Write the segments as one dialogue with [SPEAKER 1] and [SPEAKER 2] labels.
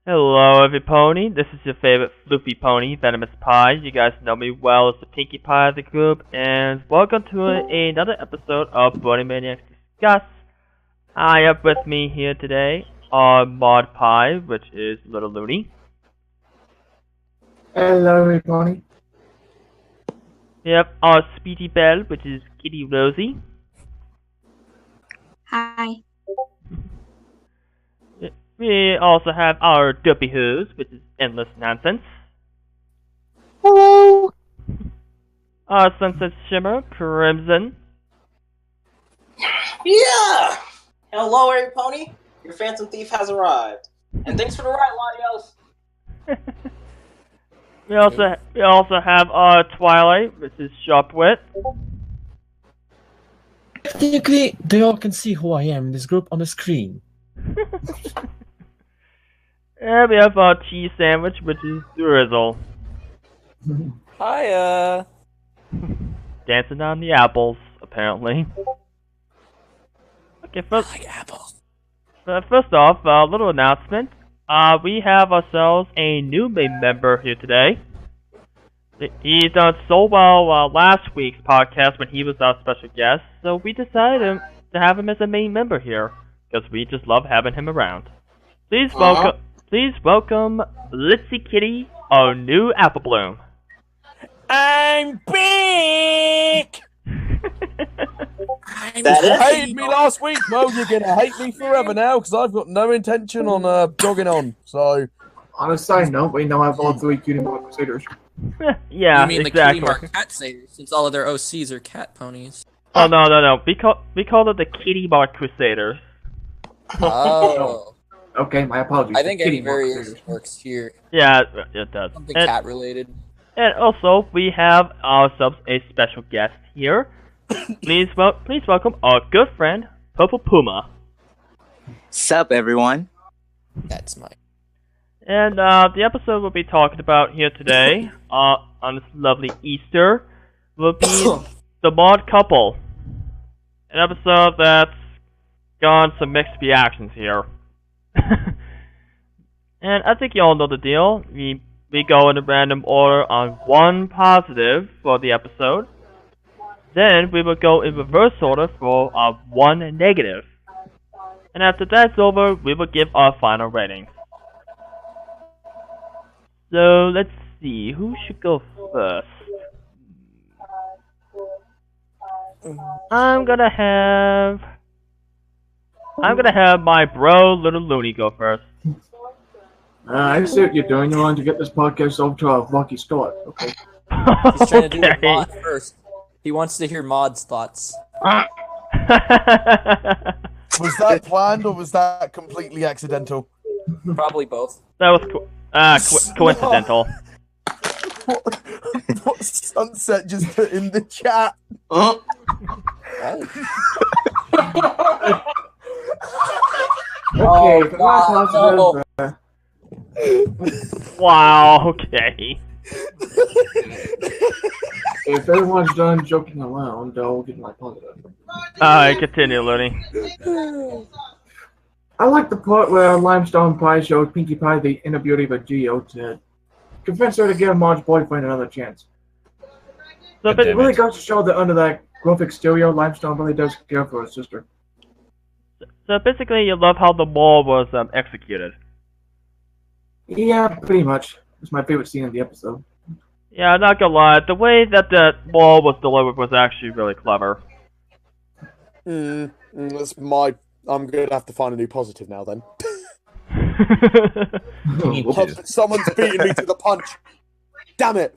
[SPEAKER 1] Hello, everypony. This is your favorite floopy pony, Venomous Pie. You guys know me well as the Pinkie Pie of the group, and welcome to another episode of Bronimaniacs Discuss. I have with me here today our Mod Pie, which is Little Looney.
[SPEAKER 2] Hello, everybody.
[SPEAKER 1] We have our Speedy Belle, which is Kitty Rosie.
[SPEAKER 3] Hi.
[SPEAKER 1] We also have our Dopey Who's, which is Endless Nonsense.
[SPEAKER 2] Hello.
[SPEAKER 1] Our Sunset Shimmer, Crimson.
[SPEAKER 4] Yeah! Hello, every pony. Your Phantom Thief has arrived. And thanks for the ride, Latios.
[SPEAKER 1] We also have our Twilight, which is Sharpwit.
[SPEAKER 2] Technically, they all can see who I am in this group on the screen.
[SPEAKER 1] And we have our Cheese Sandwich, which is Drizzle.
[SPEAKER 5] Hiya.
[SPEAKER 1] Dancing on the apples, apparently. Okay,
[SPEAKER 5] I like apples.
[SPEAKER 1] first off, a little announcement. We have ourselves a new main member here today. He done so well last week's podcast when he was our special guest, so we decided to have him as a main member here, because we just love having him around. Please welcome Litzy Kitty, our new Apple Bloom.
[SPEAKER 5] I'm big!
[SPEAKER 4] That
[SPEAKER 5] You
[SPEAKER 4] is-
[SPEAKER 5] hated me last week, Mo. You're gonna hate me forever now, because I've got no intention on dogging on, so...
[SPEAKER 6] On a side note, we now have all three Cutie Mark Crusaders.
[SPEAKER 1] Yeah,
[SPEAKER 7] You mean
[SPEAKER 1] exactly.
[SPEAKER 7] the Kitty Mark Cat Crusaders, since all of their OCs are cat ponies.
[SPEAKER 1] Oh, no. We call it the Kitty Mark Crusaders.
[SPEAKER 5] Oh.
[SPEAKER 6] Okay, my apologies.
[SPEAKER 7] I think
[SPEAKER 6] Kitty
[SPEAKER 7] any
[SPEAKER 6] Mark
[SPEAKER 7] variation
[SPEAKER 6] Crusaders.
[SPEAKER 7] works here.
[SPEAKER 1] Yeah, it does.
[SPEAKER 7] Something cat related.
[SPEAKER 1] And also, we have ourselves a special guest here. Please welcome our good friend, Purple Puma.
[SPEAKER 8] Sup, everyone?
[SPEAKER 7] That's my.
[SPEAKER 1] And the episode we'll be talking about here today, on this lovely Easter, will be the Mod Couple. An episode that's gone some mixed reactions here. And I think you all know the deal. We go in a random order on one positive for the episode. Then we will go in reverse order for one negative. And after that's over, we will give our final ratings. So let's see, who should go first? I'm gonna have my bro Little Looney go first.
[SPEAKER 6] I see what you're doing. You want to get this podcast over to a lucky start, okay?
[SPEAKER 7] He's trying to do
[SPEAKER 1] Okay.
[SPEAKER 7] Mod first. He wants to hear Mod's thoughts.
[SPEAKER 5] Was that planned, or was that completely accidental?
[SPEAKER 7] Probably both.
[SPEAKER 1] That was coincidental.
[SPEAKER 5] What Sunset just put in the chat?
[SPEAKER 7] Right?
[SPEAKER 6] Okay, for my
[SPEAKER 7] no.
[SPEAKER 6] positive,
[SPEAKER 1] Wow, okay.
[SPEAKER 6] if everyone's done joking around, I'll get my positive.
[SPEAKER 1] Alright, continue, Looney.
[SPEAKER 6] I like the part where Limestone Pie showed Pinkie Pie the inner beauty of a Geo to convince her to give Mod's boyfriend another chance.
[SPEAKER 1] So,
[SPEAKER 6] It really goes to show that under that gruff exterior, Limestone really does care for his sister.
[SPEAKER 1] so basically, you love how the mole was executed.
[SPEAKER 6] Yeah, pretty much. It's my favorite scene in the episode.
[SPEAKER 1] Yeah, I'm not gonna lie, the way that the mole was delivered was actually really clever.
[SPEAKER 5] That's my... I'm gonna have to find a new positive now, then. Someone's beating me to the punch. Damn it!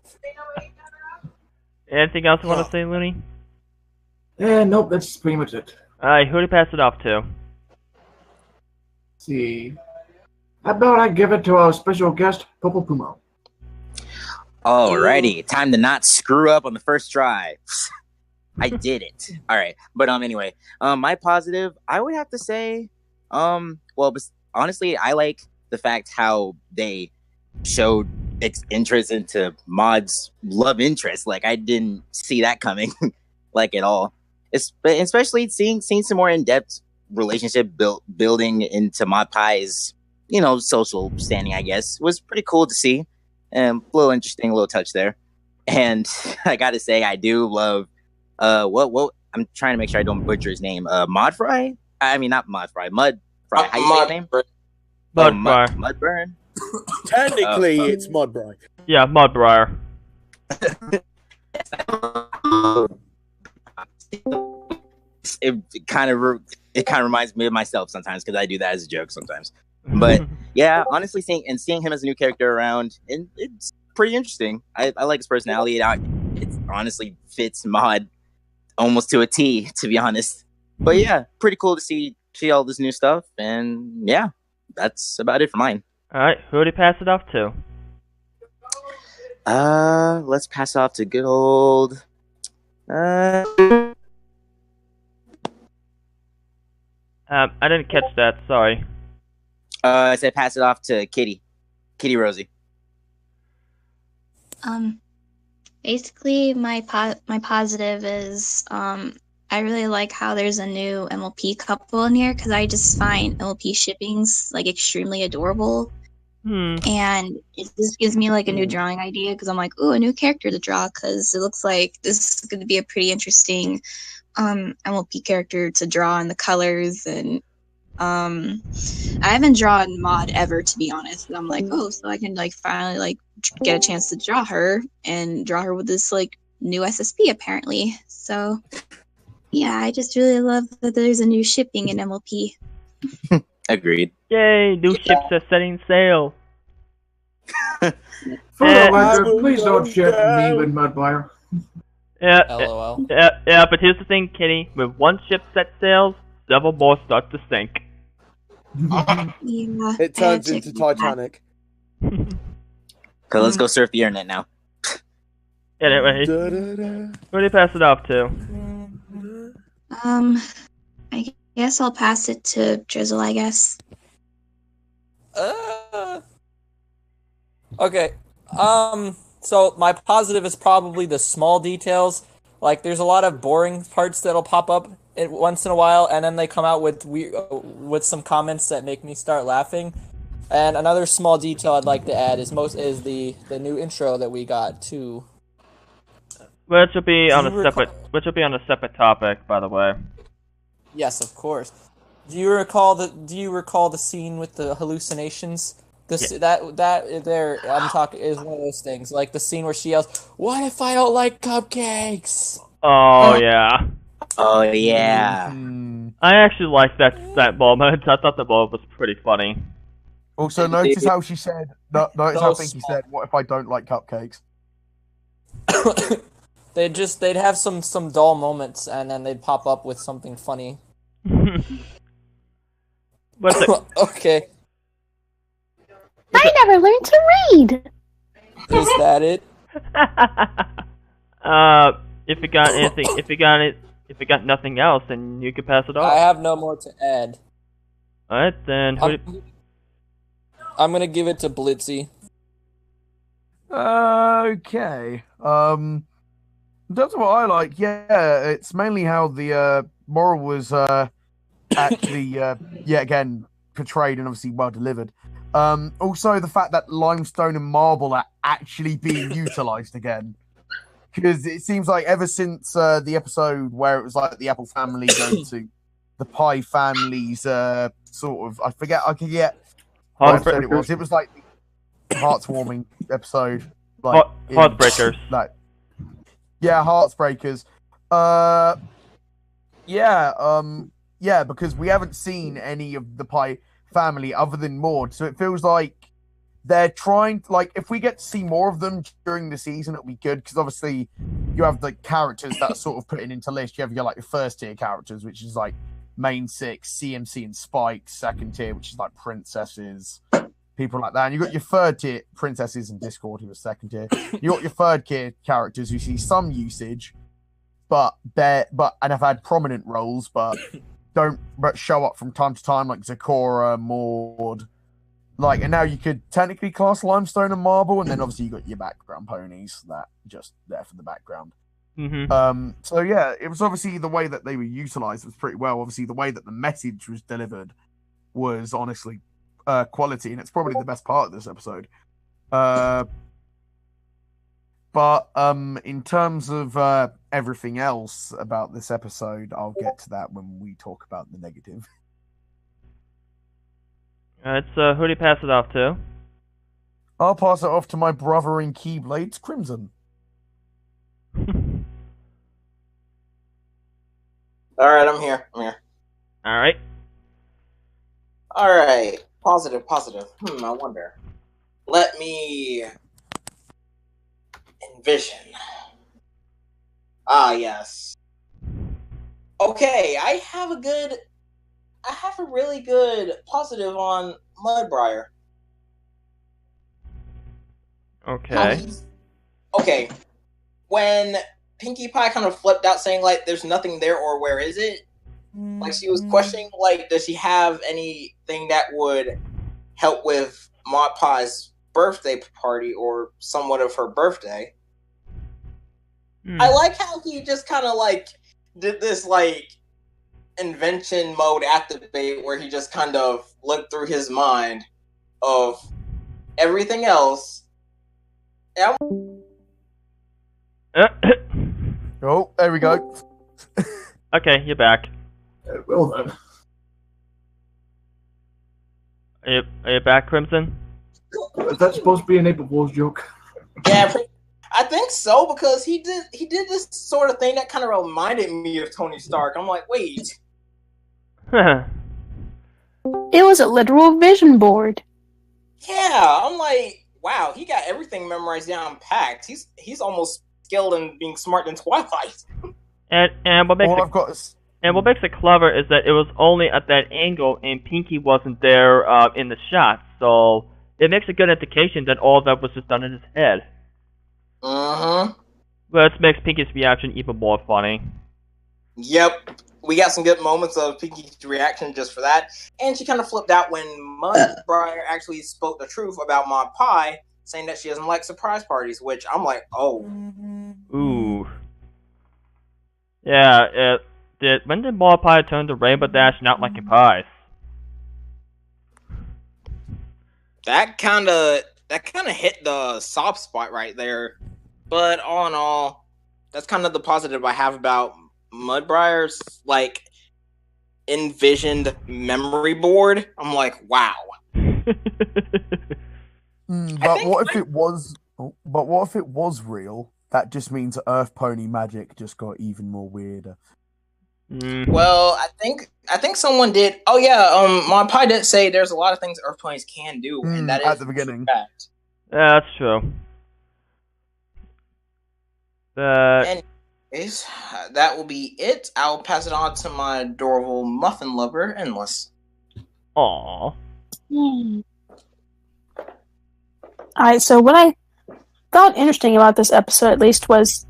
[SPEAKER 1] Anything else you want to say, Looney?
[SPEAKER 6] Nope, that's pretty much it.
[SPEAKER 1] Alright, who do you pass it off to?
[SPEAKER 6] Let's see. How about I give it to our special guest, Purple Puma?
[SPEAKER 8] Alrighty, time to not screw up on the first try. I did it. Alright, but anyway, my positive, I would have to say, honestly, I like the fact how they showed interest into Mod's love interest. Like, I didn't see that coming, like, at all. Especially seeing some more in-depth relationship building into Mod Pie's social standing, I guess, was pretty cool to see. And a little interesting, little touch there. And I gotta say, I do love what I'm trying to make sure I don't butcher his name. Modfry? I mean, not Modfry, Mudfry. How you say his name?
[SPEAKER 1] Mudfry.
[SPEAKER 8] Mudburn.
[SPEAKER 3] Technically, it's Mudbright.
[SPEAKER 1] Yeah, Mudbriar.
[SPEAKER 8] It kind of reminds me of myself sometimes because I do that as a joke sometimes. But yeah, honestly, seeing him as a new character around, and it's pretty interesting. I like his personality. It honestly fits Mod almost to a T, to be honest. But yeah, pretty cool to see all this new stuff, and yeah, that's about it for mine.
[SPEAKER 1] All right, who do you pass it off to?
[SPEAKER 8] Let's pass off to good old.
[SPEAKER 1] I didn't catch that. Sorry.
[SPEAKER 8] I said pass it off to Kitty Rosie.
[SPEAKER 9] Basically, my positive is I really like how there's a new MLP couple in here because I just find MLP shippings like extremely adorable. And it just gives me like a new drawing idea because I'm like, ooh, a new character to draw because it looks like this is going to be a pretty interesting MLP character to draw in the colors. And I haven't drawn Mod ever, to be honest. And I'm like, oh, so I can like finally like get a chance to draw her with this like new SSP apparently. So yeah, I just really love that there's a new shipping in MLP.
[SPEAKER 8] Agreed.
[SPEAKER 1] Yay, new ships are setting sail.
[SPEAKER 6] For the record, please don't ship me with Mudbriar.
[SPEAKER 1] Yeah,
[SPEAKER 7] LOL.
[SPEAKER 1] yeah, but here's the thing, Kitty. With one ship set sails, several more start to sink.
[SPEAKER 9] Yeah,
[SPEAKER 3] It turns into Titanic.
[SPEAKER 8] Okay, let's go surf the internet now.
[SPEAKER 1] Anyway,
[SPEAKER 3] Da-da-da.
[SPEAKER 1] who do you pass it off to?
[SPEAKER 9] I guess I'll pass it to Drizzle, I guess.
[SPEAKER 7] Okay. So my positive is probably the small details. Like, there's a lot of boring parts that'll pop up once in a while, and then they come out with some comments that make me start laughing. And another small detail I'd like to add is the new intro that we got too.
[SPEAKER 1] Which will be on a separate topic, by the way.
[SPEAKER 7] Yes, of course. Do you recall the scene with the hallucinations? That there I'm talking is one of those things, like the scene where she yells, "What if I don't like cupcakes?"
[SPEAKER 1] Oh yeah.
[SPEAKER 8] Oh yeah.
[SPEAKER 1] I actually liked that moment. I thought the moment was pretty funny.
[SPEAKER 5] Also, notice how she said. Notice how Pinky said, "What if I don't like cupcakes?"
[SPEAKER 7] They'd have some dull moments, and then they'd pop up with something funny. Okay.
[SPEAKER 10] I never learned to read.
[SPEAKER 7] Is that it?
[SPEAKER 1] If you got anything, if you got nothing else, then you can pass it off.
[SPEAKER 7] I have no more to add.
[SPEAKER 1] All right, then.
[SPEAKER 7] I'm gonna give it to Blitzy.
[SPEAKER 5] Okay. In terms of what I like, yeah, it's mainly how the moral was actually yet again portrayed and obviously well delivered. Also, the fact that limestone and marble are actually being utilized again. Because it seems like ever since the episode where it was like the Apple family going to the Pie family's sort of, I forget what episode it was. It was like the heartwarming episode. Like,
[SPEAKER 1] Heartbreakers.
[SPEAKER 5] Yeah, Heartbreakers. Yeah, because we haven't seen any of the Pie family other than Maud, so it feels like they're trying to, like, if we get to see more of them during the season, it'll be good, because obviously you have the characters that are sort of putting into list. You have your, like, your first tier characters, which is like main six, CMC and Spike. Second tier, which is like princesses, people like that. And you got your third tier princesses and Discord, who are second tier. You got your third tier characters who see some usage, and have had prominent roles, but don't show up from time to time, like Zakora, Maud. Like, and now you could technically class Limestone and Marble, and then obviously you got your background ponies that just there for the background.
[SPEAKER 1] Mm-hmm.
[SPEAKER 5] So yeah, it was obviously the way that they were utilized was pretty well. Obviously, the way that the message was delivered was honestly quality, and it's probably the best part of this episode. But in terms of everything else about this episode, I'll get to that when we talk about the negative.
[SPEAKER 1] Alright, so who do you pass it off to?
[SPEAKER 5] I'll pass it off to my brother in Keyblades, Crimson.
[SPEAKER 4] Alright, I'm here.
[SPEAKER 1] Alright.
[SPEAKER 4] Alright. Positive. I wonder. Let me envision. Ah, yes. Okay, I have a really good positive on Mudbriar.
[SPEAKER 1] Okay.
[SPEAKER 4] Okay. When Pinkie Pie kind of flipped out saying, like, there's nothing there or where is it? Like, she was questioning, like, does she have anything that would help with Maud Pie's birthday party or somewhat of her birthday? I like how he just kind of, like, did this, like, invention mode activate where he just kind of looked through his mind of everything else.
[SPEAKER 5] Oh, there we go.
[SPEAKER 1] Okay, you're back.
[SPEAKER 6] Well then.
[SPEAKER 1] Are you back, Crimson?
[SPEAKER 6] Is that supposed to be an April Fool's joke?
[SPEAKER 4] Yeah, I think so, because he did this sort of thing that kind of reminded me of Tony Stark. I'm like, wait.
[SPEAKER 10] It was a literal vision board.
[SPEAKER 4] Yeah, I'm like, wow, he got everything memorized down packed. He's almost skilled in being smart than Twilight.
[SPEAKER 1] And what makes it clever is that it was only at that angle and Pinkie wasn't there in the shot, so it makes a good indication that all of that was just done in his head. Which makes Pinkie's reaction even more funny.
[SPEAKER 4] Yep. We got some good moments of Pinkie's reaction just for that. And she kind of flipped out when Mudbriar actually spoke the truth about Maud Pie, saying that she doesn't like surprise parties, which I'm like, oh.
[SPEAKER 1] Ooh. Yeah, when did Maud Pie turn to Rainbow Dash not liking pies?
[SPEAKER 4] That kind of hit the soft spot right there. But all in all, that's kind of the positive I have about Mudbriar's, like, envisioned memory board. I'm like, wow.
[SPEAKER 5] But what if it was real? That just means Earth Pony magic just got even more weirder.
[SPEAKER 4] Well, I think someone did. Oh yeah, Maud Pie did say there's a lot of things Earth Ponies can do, and that is
[SPEAKER 5] at the beginning.
[SPEAKER 4] Fact.
[SPEAKER 1] Yeah, that's true.
[SPEAKER 4] Anyways, that will be it. I'll pass it on to my adorable muffin lover, Endless.
[SPEAKER 1] Aww.
[SPEAKER 10] Alright, so what I found interesting about this episode, at least, was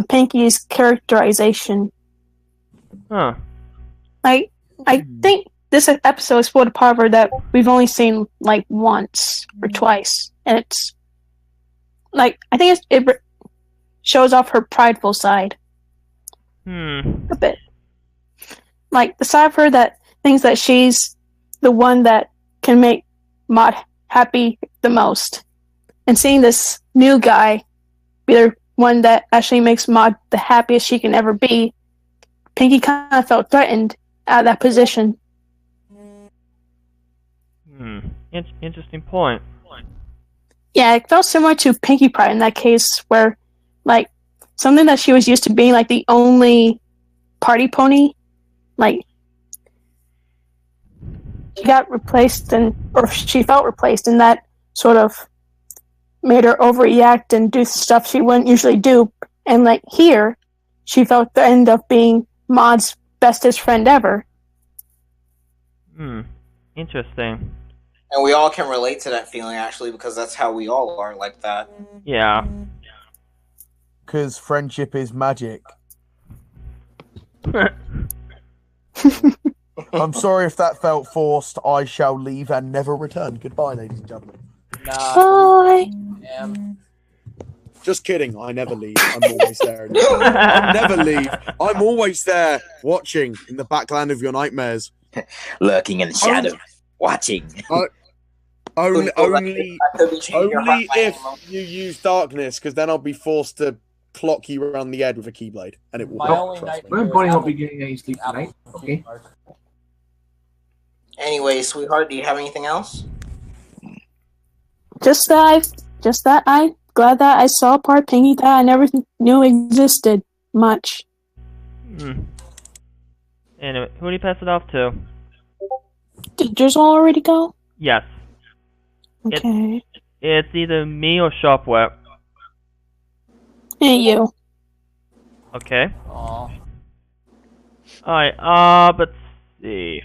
[SPEAKER 10] Pinkie's characterization.
[SPEAKER 1] Huh.
[SPEAKER 10] I think this episode explored a part of her that we've only seen, like, once or twice. And it's, like, I think it shows off her prideful side. A bit. Like, the side of her that thinks that she's the one that can make Maud happy the most. And seeing this new guy be the one that actually makes Maud the happiest she can ever be, Pinkie kind of felt threatened out of that position.
[SPEAKER 1] Interesting point.
[SPEAKER 10] Yeah, it felt similar to Pinkie Pie in that case, where, like, something that she was used to being, like, the only party pony, like, she got replaced, or she felt replaced, and that sort of made her overreact and do stuff she wouldn't usually do. And, like, here, she felt the end of being Maud's bestest friend ever.
[SPEAKER 1] Interesting.
[SPEAKER 4] And we all can relate to that feeling, actually, because that's how we all are like that.
[SPEAKER 1] Yeah.
[SPEAKER 5] Because friendship is magic. I'm sorry if that felt forced. I shall leave and never return. Goodbye, ladies and gentlemen.
[SPEAKER 10] Bye.
[SPEAKER 3] Just kidding. I never leave. I'm always there. I never leave. I'm always there, watching in the background of your nightmares.
[SPEAKER 8] Lurking in the shadow. watching.
[SPEAKER 3] Only
[SPEAKER 4] I could be changing your heart by any
[SPEAKER 3] if
[SPEAKER 4] moment.
[SPEAKER 3] you use darkness, because then I'll be forced to clock you around the head with a keyblade, and it will
[SPEAKER 7] My
[SPEAKER 3] not.
[SPEAKER 7] only
[SPEAKER 3] Trust me.
[SPEAKER 7] nightmare
[SPEAKER 6] Bunny
[SPEAKER 7] is
[SPEAKER 6] won't be
[SPEAKER 7] Apple-
[SPEAKER 6] getting any sleep tonight.
[SPEAKER 7] Apple
[SPEAKER 6] Okay.
[SPEAKER 7] Mark.
[SPEAKER 4] Anyway, sweetheart, do you have anything else?
[SPEAKER 10] Just that I glad that I saw a part Pinky that I never knew existed much.
[SPEAKER 1] Anyway, who do you pass it off to?
[SPEAKER 10] Did yours already go?
[SPEAKER 1] Yes.
[SPEAKER 10] Okay.
[SPEAKER 1] It's either me or Sharpweb.
[SPEAKER 10] Hey, you.
[SPEAKER 1] Okay.
[SPEAKER 7] Aw.
[SPEAKER 1] Alright, let's see.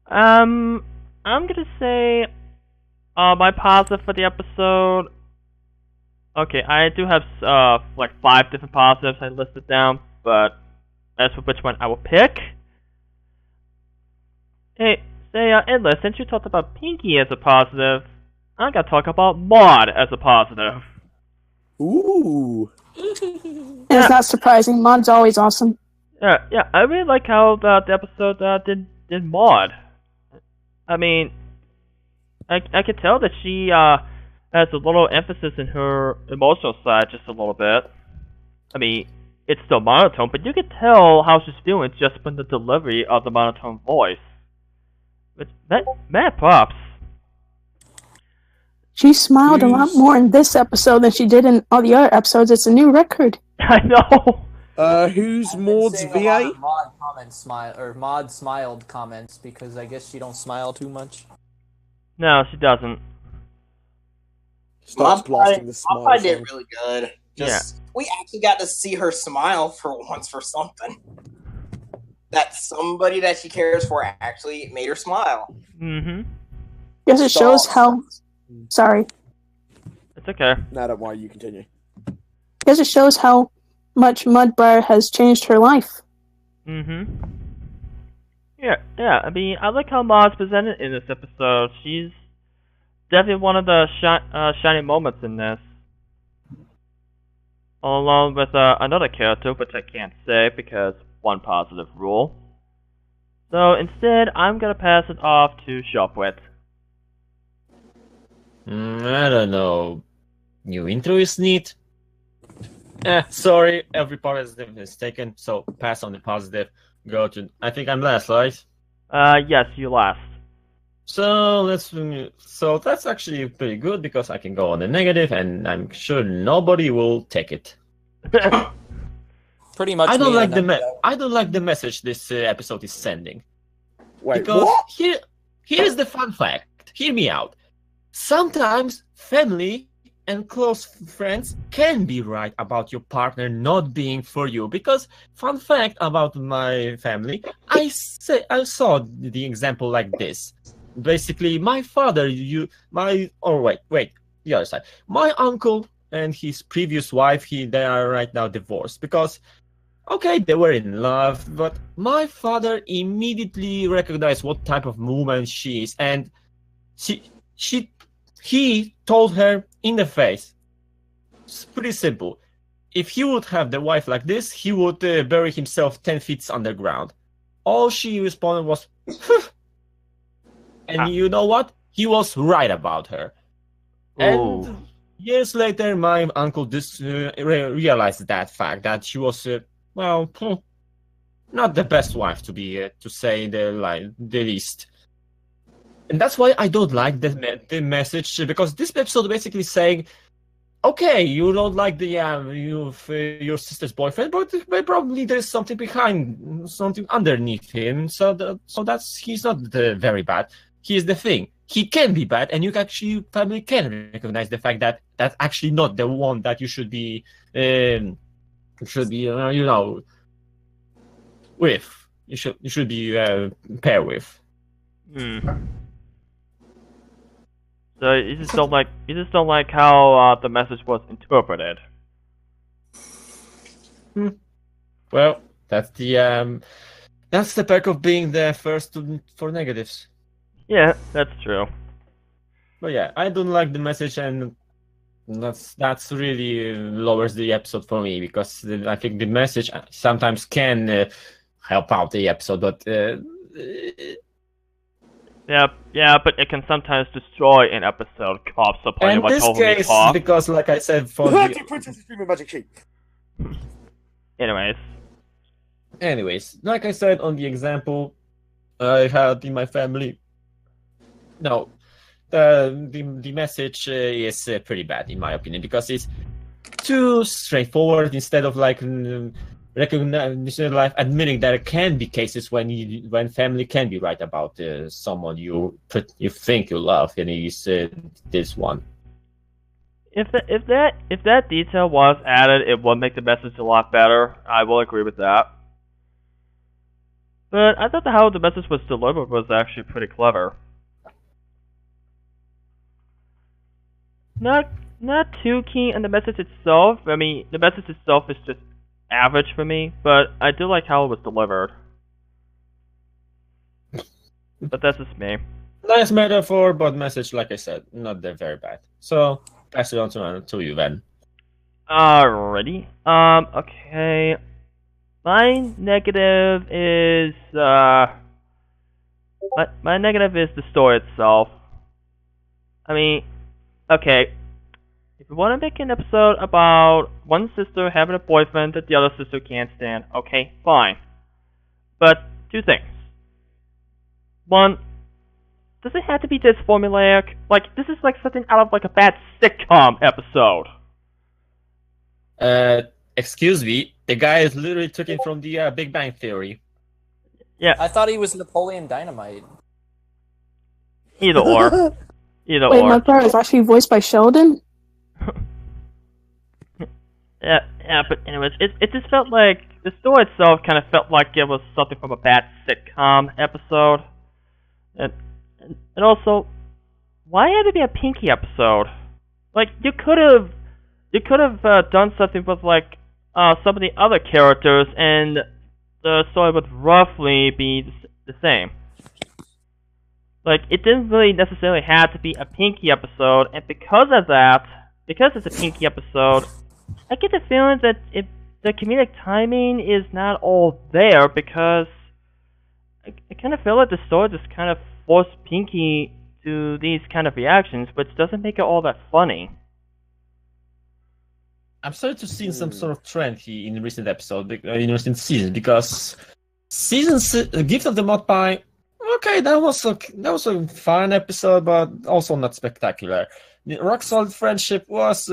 [SPEAKER 1] I'm gonna say, my positive for the episode. Okay, I do have, like 5 different positives I listed down, but as for which one I will pick. Hey, Endless, since you talked about Pinky as a positive, I gotta talk about Maud as a positive.
[SPEAKER 3] Ooh.
[SPEAKER 10] It's not surprising. Maud's always awesome.
[SPEAKER 1] Yeah, I really like how the episode did Maud. I mean, I could tell that she has a little emphasis in her emotional side just a little bit. I mean, it's still monotone, but you can tell how she's feeling just from the delivery of the monotone voice. But mad props.
[SPEAKER 10] She smiled a lot more in this episode than she did in all the other episodes. It's a new record.
[SPEAKER 1] I know.
[SPEAKER 3] Who's
[SPEAKER 7] I've been
[SPEAKER 3] Maud's
[SPEAKER 7] seeing a lot
[SPEAKER 3] VA?
[SPEAKER 7] of Maud comments Maud smiled comments because I guess she don't smile too much.
[SPEAKER 1] No, she doesn't.
[SPEAKER 3] Starts blasting the
[SPEAKER 4] Mom
[SPEAKER 3] smile
[SPEAKER 4] probably did
[SPEAKER 3] song.
[SPEAKER 4] really good. We actually got to see her smile for once for something. That somebody that she cares for actually made her smile.
[SPEAKER 1] Mm-hmm.
[SPEAKER 10] Guess it shows how. Sorry.
[SPEAKER 1] It's okay.
[SPEAKER 3] No, don't worry, you continue.
[SPEAKER 10] Guess it shows how much Mudbriar has changed her life.
[SPEAKER 1] Mm-hmm. Yeah. I mean, I like how Maud's presented in this episode. She's definitely one of the shining moments in this. Along with another character, which I can't say because one positive rule. So instead, I'm gonna pass it off to Shopwit.
[SPEAKER 11] I don't know. New intro is neat. Sorry, every part is taken, so pass on the positive. Go to. I think I'm last, right?
[SPEAKER 1] Yes, you last.
[SPEAKER 11] So that's actually pretty good because I can go on the negative, and I'm sure nobody will take it.
[SPEAKER 7] Pretty much.
[SPEAKER 11] I don't like the message this episode is sending.
[SPEAKER 3] Wait,
[SPEAKER 11] because
[SPEAKER 3] what?
[SPEAKER 11] here's the fun fact. Hear me out. Sometimes family and close friends can be right about your partner not being for you. Because fun fact about my family, I saw the example like this. Basically, my father, the other side. My uncle and his previous wife, they are right now divorced because, okay, they were in love, but my father immediately recognized what type of woman she is, and he told her in the face. It's pretty simple. If he would have the wife like this, he would bury himself 10 feet underground. All she responded was, and you know what? He was right about her.
[SPEAKER 1] Ooh.
[SPEAKER 11] And years later, my uncle just realized that fact, that she was, not the best wife to be, to say the least. And that's why I don't like the message, because this episode basically saying, okay, you don't like your sister's boyfriend, but probably there's something behind, something underneath him. So that's he's not very bad. Here's the thing: he can be bad, and family can recognize the fact that that's actually not the one that you should be, with. You should be pair with.
[SPEAKER 1] So you just don't like how the message was interpreted.
[SPEAKER 11] Well, that's the perk of being the first for negatives.
[SPEAKER 1] Yeah, that's true.
[SPEAKER 11] But yeah, I don't like the message, and that's really lowers the episode for me, because I think the message sometimes can help out the episode, but
[SPEAKER 1] Yeah, but it can sometimes destroy an episode. Cops are playing
[SPEAKER 11] In
[SPEAKER 1] what
[SPEAKER 11] this
[SPEAKER 1] totally
[SPEAKER 11] case,
[SPEAKER 1] cop.
[SPEAKER 11] because like I said, for
[SPEAKER 3] Magic Princess is streaming Magic Sheep.
[SPEAKER 1] Anyways,
[SPEAKER 11] like I said on the example I had in my family, no, the message is pretty bad in my opinion because it's too straightforward instead of like recognizing life, admitting that there can be cases when family can be right about someone you think you love, and he's this one.
[SPEAKER 1] if that detail was added, it would make the message a lot better. I will agree with that. But I thought how the message was delivered was actually pretty clever. Not too keen on the message itself. I mean, the message itself is just average for me, but I do like how it was delivered. But that's just me.
[SPEAKER 11] Nice metaphor, but message, like I said, not that very bad. So pass it on to you then.
[SPEAKER 1] Alrighty. Okay. My negative is my negative is the story itself. I mean, okay. If you want to make an episode about one sister having a boyfriend that the other sister can't stand, okay, fine. But two things. One, does it have to be this formulaic? Like, this is like something out of like a bad sitcom episode.
[SPEAKER 11] Excuse me, the guy is literally taken from the Big Bang Theory.
[SPEAKER 1] Yeah.
[SPEAKER 7] I thought he was Napoleon Dynamite.
[SPEAKER 1] Either or. Either
[SPEAKER 10] Wait,
[SPEAKER 1] or.
[SPEAKER 10] my brother is actually voiced by Sheldon?
[SPEAKER 1] Yeah, but anyways, it just felt like the story itself kind of felt like it was something from a bad sitcom episode, and also, why had to be a Pinky episode? Like you could have done something with like some of the other characters, and the story would roughly be the same. Like it didn't really necessarily have to be a Pinky episode, and because of that. Because it's a Pinky episode, I get the feeling that the comedic timing is not all there because I kind of feel like the story just kind of forced Pinky to these kind of reactions, which doesn't make it all that funny.
[SPEAKER 11] I'm starting to see some sort of trend here in recent episodes, in recent seasons, because Gift of the Mud Pie, okay, that was a fun episode, but also not spectacular. The Rock Solid Friendship was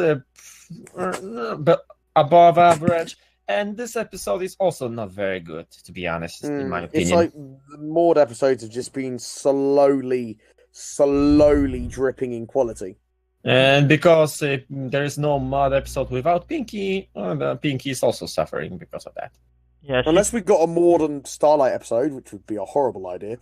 [SPEAKER 11] above average, and this episode is also not very good, to be honest, in my opinion.
[SPEAKER 3] It's like the Maud episodes have just been slowly dripping in quality.
[SPEAKER 11] And because there is no Mud episode without Pinky, Pinky is also suffering because of that.
[SPEAKER 1] Yeah,
[SPEAKER 3] unless we got a Maud and Starlight episode, which would be a horrible idea.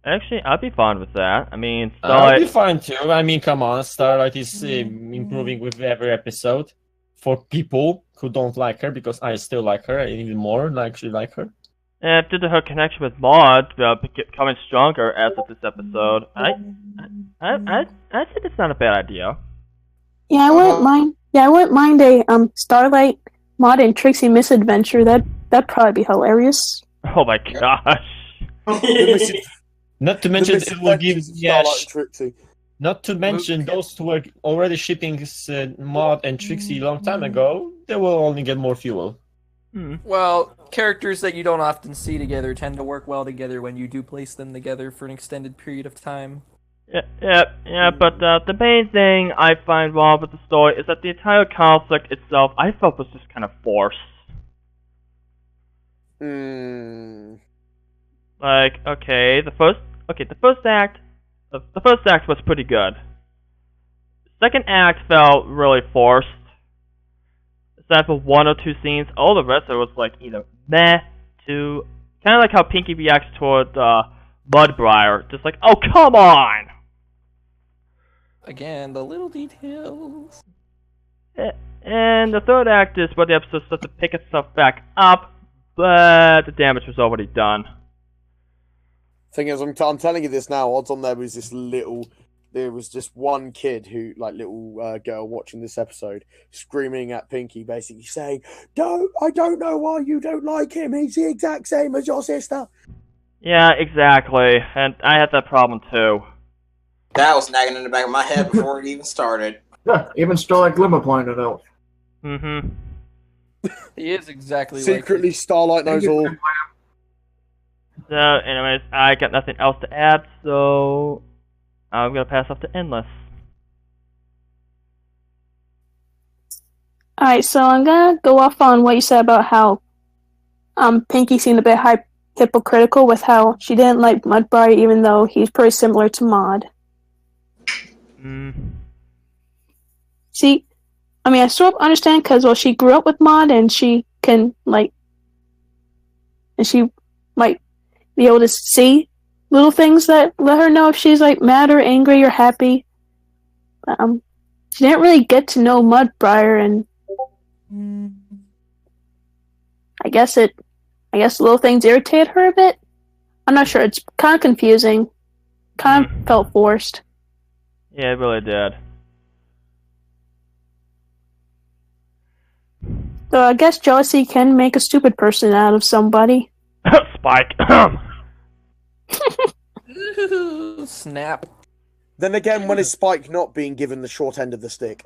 [SPEAKER 1] Actually, I'd be fine with that. I mean, Starlight...
[SPEAKER 11] I'd be fine too. I mean, come on, Starlight is improving with every episode. For people who don't like her, because I still like her, and even more actually like her.
[SPEAKER 1] And due to her connection with Maud becoming stronger as of this episode, I think it's not a bad idea.
[SPEAKER 10] Yeah, I wouldn't mind. Yeah, I wouldn't mind a Starlight, Maud, and Trixie misadventure. That'd probably be hilarious.
[SPEAKER 1] Oh my gosh!
[SPEAKER 11] Not to mention it will give
[SPEAKER 3] Trixie.
[SPEAKER 11] Not to mention those who were already shipping Maud and Trixie a long time ago. They will only get more fuel.
[SPEAKER 7] Well, characters that you don't often see together tend to work well together when you do place them together for an extended period of time.
[SPEAKER 1] Yeah, but the main thing I find wrong with the story is that the entire conflict itself I felt was just kind of forced. Like, okay, the first act was pretty good. The second act felt really forced. Aside from one or two scenes, all the rest of it was like either meh to kind of like how Pinky reacts toward Mudbriar, just like, oh come on.
[SPEAKER 7] Again, the little details.
[SPEAKER 1] And the third act is where the episode starts to pick itself back up, but the damage was already done.
[SPEAKER 3] Thing is, I'm telling you this now. Odds on there was just one kid who, like, little girl watching this episode, screaming at Pinky, basically saying, I don't know why you don't like him. He's the exact same as your sister.
[SPEAKER 1] Yeah, exactly. And I had that problem too.
[SPEAKER 4] That was nagging in the back of my head before it even started.
[SPEAKER 6] Yeah, even Starlight Glimmer pointed out.
[SPEAKER 1] Mm-hmm.
[SPEAKER 7] He is exactly
[SPEAKER 3] Secretly, Starlight knows all.
[SPEAKER 1] So, anyways, I got nothing else to add, so I'm gonna pass off to Endless.
[SPEAKER 10] Alright, so I'm gonna go off on what you said about how Pinky seemed a bit hypocritical with how she didn't like Mudbriar even though he's pretty similar to Maud. See, I mean, I sort of understand because, well, she grew up with Maud and she can, like, and she might be able to see little things that let her know if she's, like, mad or angry or happy. She didn't really get to know Mudbriar, and I guess little things irritate her a bit. I'm not sure. It's kind of confusing. Kind of felt forced.
[SPEAKER 1] Yeah, it really did.
[SPEAKER 10] So I guess jealousy can make a stupid person out of somebody.
[SPEAKER 1] Spike.
[SPEAKER 7] Snap.
[SPEAKER 3] Then again, when is Spike not being given the short end of the stick?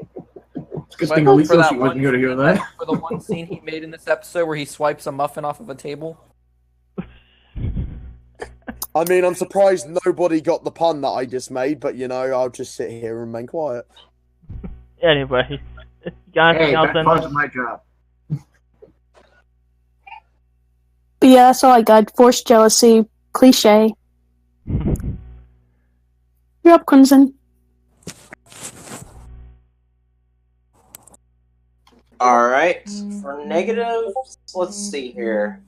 [SPEAKER 6] Good thing at least she wasn't here to hear that.
[SPEAKER 7] For the one scene he made in this episode where he swipes a muffin off of a table.
[SPEAKER 3] I mean, I'm surprised nobody got the pun that I just made, but you know, I'll just sit here and remain quiet.
[SPEAKER 1] Anyway, you got anything else?
[SPEAKER 6] That was my job.
[SPEAKER 10] But yeah, that's all I got. Forced jealousy. Cliche. You're up, Crimson.
[SPEAKER 4] Alright, for negatives, let's see here.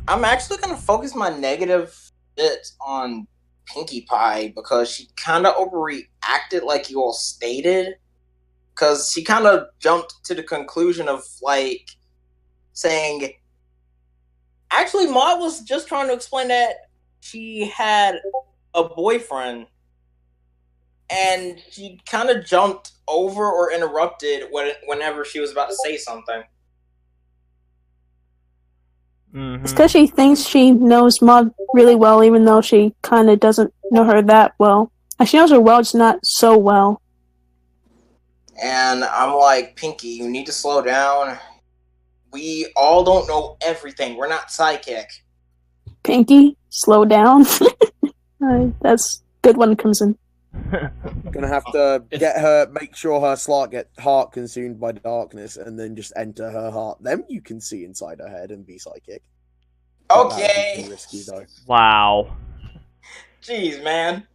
[SPEAKER 4] I'm actually going to focus my negative bit on Pinkie Pie because she kind of overreacted like you all stated. Because she kind of jumped to the conclusion of, like, saying, actually, Maud was just trying to explain that she had a boyfriend. And she kind of jumped over or interrupted whenever she was about to say something.
[SPEAKER 10] It's because she thinks she knows Maud really well, even though she kind of doesn't know her that well. She knows her well, just not so well.
[SPEAKER 4] And I'm like, Pinky, you need to slow down. We all don't know everything. We're not psychic.
[SPEAKER 10] Pinky, slow down. That's a good one, Crimson.
[SPEAKER 3] Gonna have to get her, make sure her heart consumed by darkness, and then just enter her heart. Then you can see inside her head and be psychic.
[SPEAKER 4] Okay.
[SPEAKER 3] That would be risky though.
[SPEAKER 1] Wow.
[SPEAKER 4] Jeez, man.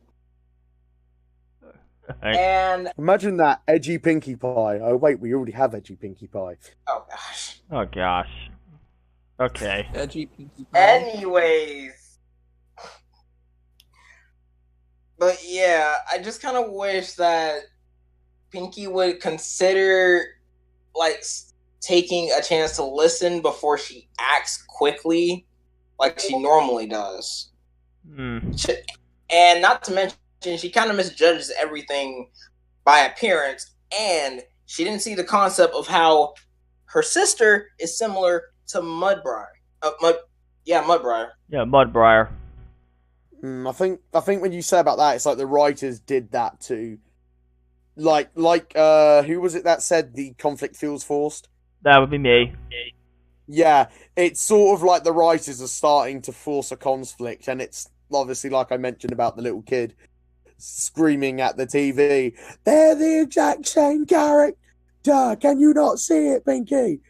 [SPEAKER 4] And
[SPEAKER 3] imagine that edgy Pinkie Pie. Oh wait, we already have edgy Pinkie Pie.
[SPEAKER 4] Oh gosh.
[SPEAKER 1] Oh gosh. Okay.
[SPEAKER 7] Edgy Pinkie Pie.
[SPEAKER 4] Anyways. But yeah, I just kind of wish that Pinky would consider, like, taking a chance to listen before she acts quickly, like she normally does. And not to mention, she kind of misjudges everything by appearance, and she didn't see the concept of how her sister is similar to Mudbriar. Mudbriar.
[SPEAKER 1] Yeah, Mudbriar.
[SPEAKER 3] I think when you say about that, it's like the writers did that too. Like who was it that said the conflict feels forced?
[SPEAKER 1] That would be me.
[SPEAKER 3] Yeah, it's sort of like the writers are starting to force a conflict, and it's obviously like I mentioned about the little kid screaming at the TV. They're the exact same character. Can you not see it, Pinky?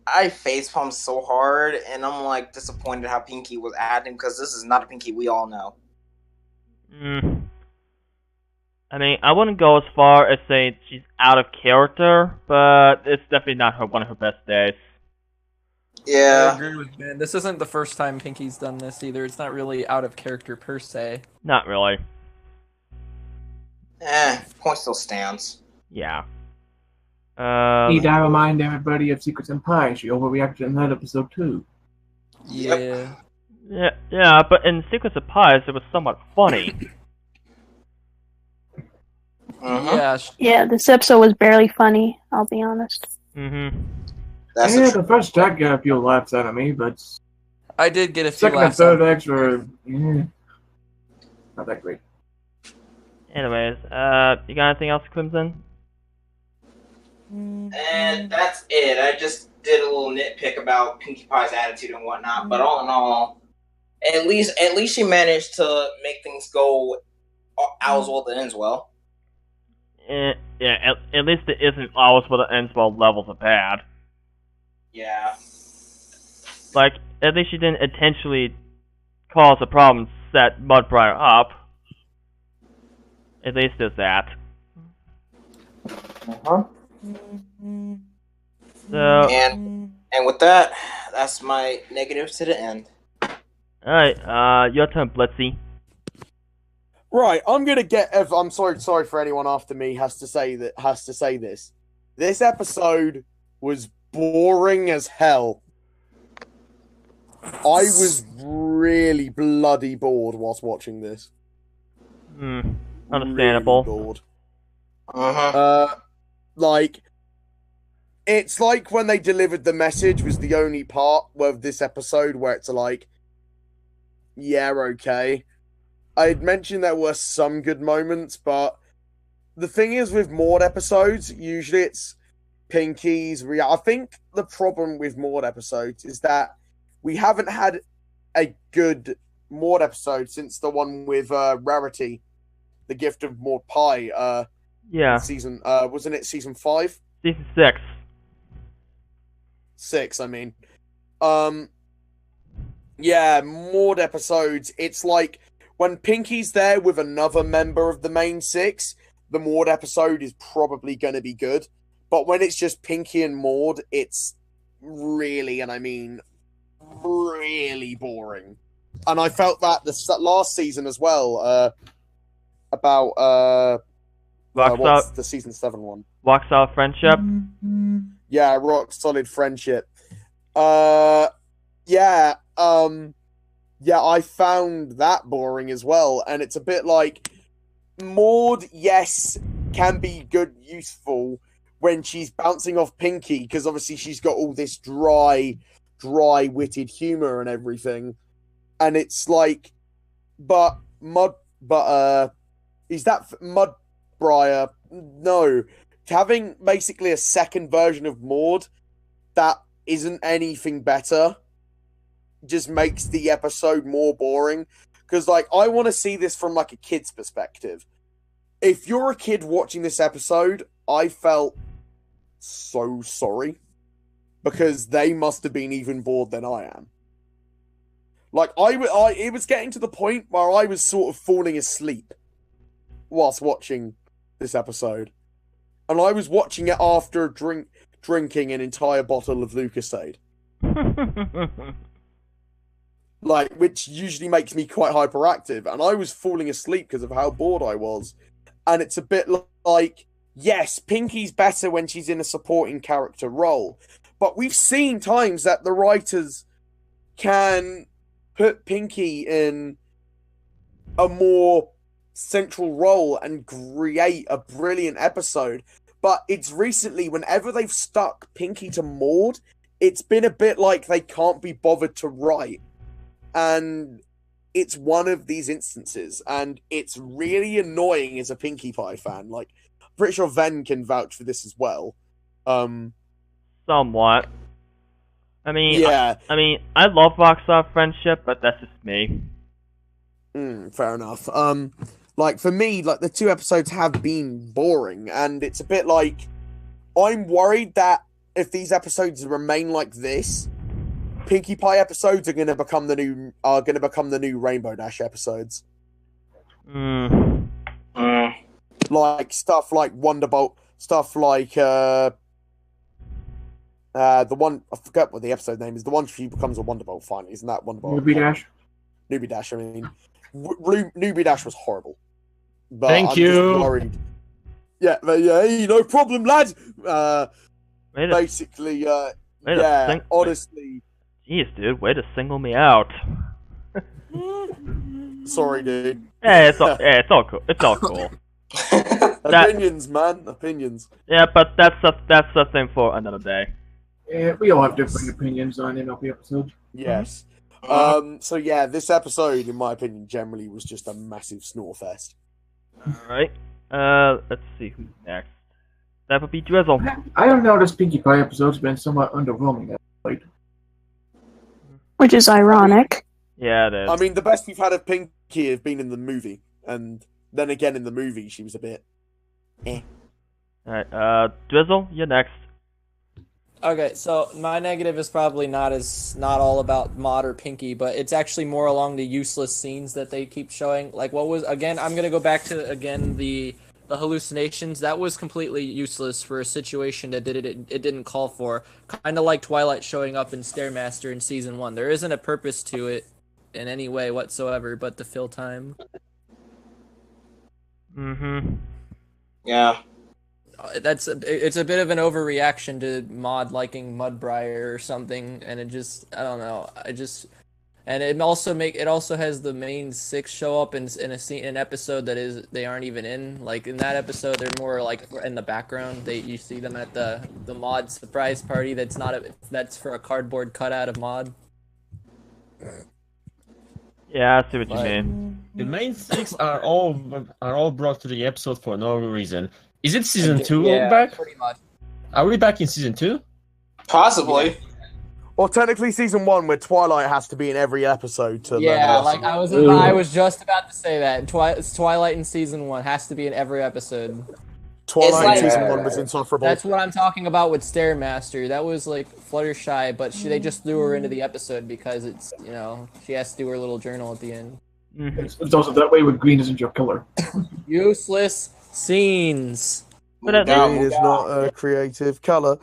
[SPEAKER 4] I facepalmed so hard, and I'm like disappointed how Pinky was acting because this is not a Pinky we all know.
[SPEAKER 1] I mean, I wouldn't go as far as saying she's out of character, but it's definitely not one of her best days.
[SPEAKER 4] Yeah.
[SPEAKER 7] I agree with Ben. This isn't the first time Pinky's done this either. It's not really out of character per se.
[SPEAKER 1] Not really.
[SPEAKER 4] Point still stands.
[SPEAKER 1] Yeah.
[SPEAKER 6] Need to remind everybody of Secrets and Pie. She overreacted in that episode too.
[SPEAKER 7] Yeah.
[SPEAKER 1] Yeah, but in Secrets of Pies, it was somewhat funny.
[SPEAKER 10] Yeah, this episode was barely funny, I'll be honest.
[SPEAKER 6] The first track got a few laughs out of me, but
[SPEAKER 7] I did get a few
[SPEAKER 6] Second and
[SPEAKER 7] laughs.
[SPEAKER 6] third acts were not that great.
[SPEAKER 1] Anyways, you got anything else, Crimson?
[SPEAKER 4] And that's it. I just did a little nitpick about Pinkie Pie's attitude and whatnot, but all in all, at least she managed to make things go out as well that ends well.
[SPEAKER 1] Yeah, at least it isn't always what it ends well levels of bad.
[SPEAKER 4] Yeah.
[SPEAKER 1] Like, at least she didn't intentionally cause a problem, set Mudbriar up. At least there's that.
[SPEAKER 6] Uh-huh.
[SPEAKER 1] So,
[SPEAKER 4] And with that, that's my negatives to the end.
[SPEAKER 1] alright, your turn, Blitzy.
[SPEAKER 3] Right, I'm gonna get. I'm sorry for anyone after me has to say this. This episode was boring as hell. I was really bloody bored whilst watching this.
[SPEAKER 1] Understandable.
[SPEAKER 3] Really bored.
[SPEAKER 4] Uh-huh.
[SPEAKER 3] It's like when they delivered the message was the only part of this episode where it's like, yeah, okay. I had mentioned there were some good moments, but the thing is with Maud episodes, usually it's Pinkie's I think the problem with Maud episodes is that we haven't had a good Maud episode since the one with Rarity, The Gift of Maud Pie.
[SPEAKER 1] Yeah.
[SPEAKER 3] Season, wasn't it season 5?
[SPEAKER 1] Season 6.
[SPEAKER 3] 6, I mean. Yeah, Maud episodes, it's like when Pinkie's there with another member of the main 6, the Maud episode is probably going to be good. But when it's just Pinkie and Maud, it's really, and I mean really boring. And I felt that the last season as well, about what's the season 7 one?
[SPEAKER 1] Rock Solid Friendship?
[SPEAKER 3] Yeah, Rock Solid Friendship. Yeah, I found that boring as well, and it's a bit like Maud, yes, can be good, useful when she's bouncing off Pinkie, because obviously she's got all this dry-witted humor and everything, and it's like, is that Mudbriar? No, having basically a second version of Maud that isn't anything better just makes the episode more boring, because like I want to see this from like a kid's perspective. If you're a kid watching this episode, I felt so sorry, because they must have been even bored than I am. Like it was getting to the point where I was sort of falling asleep whilst watching this episode, and I was watching it after drinking an entire bottle of Lucasade. Like, which usually makes me quite hyperactive, and I was falling asleep because of how bored I was. And it's a bit like, yes, Pinkie's better when she's in a supporting character role, but we've seen times that the writers can put Pinkie in a more central role and create a brilliant episode. But it's recently, whenever they've stuck Pinkie to Maud, it's been a bit like they can't be bothered to write. And it's one of these instances, and it's really annoying as a Pinkie Pie fan. Like, I'm pretty sure Ven can vouch for this as well.
[SPEAKER 1] Somewhat. I mean,
[SPEAKER 3] yeah.
[SPEAKER 1] I love Rockstar Friendship, but that's just me.
[SPEAKER 3] Fair enough. Like, for me, like, the 2 episodes have been boring, and it's a bit like, I'm worried that if these episodes remain like this, Pinkie Pie episodes are going to become the new Rainbow Dash episodes. Like stuff like Wonderbolt, stuff like the one, I forget what the episode name is. The one she becomes a Wonderbolt finally, isn't that Wonderbolt?
[SPEAKER 6] Newbie Dash.
[SPEAKER 3] Newbie Dash. I mean, Newbie Dash was horrible. But
[SPEAKER 11] Thank you.
[SPEAKER 3] Just worried. Yeah, but yeah, hey, no problem, lad. Basically, honestly.
[SPEAKER 1] Jeez, dude, way to single me out.
[SPEAKER 3] Sorry, dude.
[SPEAKER 1] Yeah, it's all cool. It's all cool.
[SPEAKER 3] Opinions, man. Opinions.
[SPEAKER 1] Yeah, but that's a thing for another day.
[SPEAKER 6] Yeah, we all have different opinions on MLP episodes.
[SPEAKER 3] Yes. So yeah, this episode, in my opinion, generally was just a massive snore fest.
[SPEAKER 1] Alright. Let's see who's next. That would be Drizzle.
[SPEAKER 6] I don't know. This Pinkie Pie episode's been somewhat underwhelming.
[SPEAKER 10] Which is ironic.
[SPEAKER 1] Yeah, it is.
[SPEAKER 3] I mean, the best we've had of Pinkie has been in the movie, and then again in the movie, she was a bit.
[SPEAKER 1] Alright, Drizzle, you're next.
[SPEAKER 7] Okay, so my negative is probably not all about Maud or Pinky, but it's actually more along the useless scenes that they keep showing. Like I'm gonna go back to the hallucinations. That was completely useless for a situation that it didn't call for. Kind of like Twilight showing up in Stairmaster in season 1. There isn't a purpose to it in any way whatsoever, but to fill time.
[SPEAKER 4] Yeah.
[SPEAKER 7] It's a bit of an overreaction to Maud liking Mudbriar or something, and it just, I don't know, and it also has the main 6 show up in an episode that they aren't even in. Like in that episode, they're more like in the background. You see them at the Maud surprise party. That's for a cardboard cutout of Maud.
[SPEAKER 1] Yeah, I see what you mean.
[SPEAKER 11] The main 6 are all brought to the episode for no reason. Is it season 2 back?
[SPEAKER 7] Pretty much.
[SPEAKER 11] Are we back in season 2?
[SPEAKER 4] Possibly.
[SPEAKER 3] Or technically season 1, where Twilight has to be in every episode to learn
[SPEAKER 7] Yeah,
[SPEAKER 3] the
[SPEAKER 7] like
[SPEAKER 3] lesson.
[SPEAKER 7] I was just about to say that. Twilight in season 1 has to be in every episode.
[SPEAKER 3] Twilight season 1 was insufferable.
[SPEAKER 7] That's what I'm talking about with Stairmaster. That was like Fluttershy, but they just threw her into the episode because it's, she has to do her little journal at the end.
[SPEAKER 6] It's also that way when green isn't your color.
[SPEAKER 7] Useless scenes.
[SPEAKER 1] But
[SPEAKER 3] green is not a creative color.